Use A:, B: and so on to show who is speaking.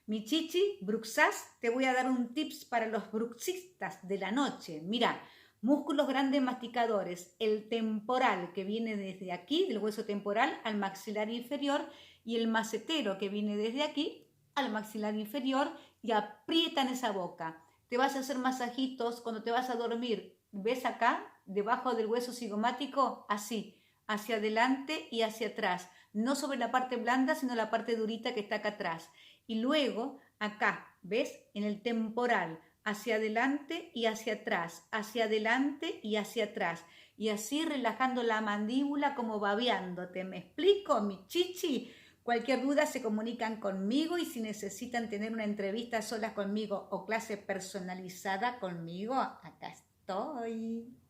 A: Mi chichi, bruxás, te voy a dar un tips para los bruxistas de la noche. Mira, músculos grandes masticadores, el temporal que viene desde aquí, del hueso temporal al maxilar inferior, y el macetero que viene desde aquí al maxilar inferior, y aprietan esa boca. Te vas a hacer masajitos cuando te vas a dormir. ¿Ves acá? Debajo del hueso cigomático, así, hacia adelante y hacia atrás. No sobre la parte blanda, sino la parte durita que está acá atrás. Y luego acá, ¿ves? En el temporal, hacia adelante y hacia atrás, hacia adelante y hacia atrás. Y así relajando la mandíbula como babeándote. ¿Me explico, mi chichi? Cualquier duda se comunican conmigo, y si necesitan tener una entrevista solas conmigo o clase personalizada conmigo, acá estoy.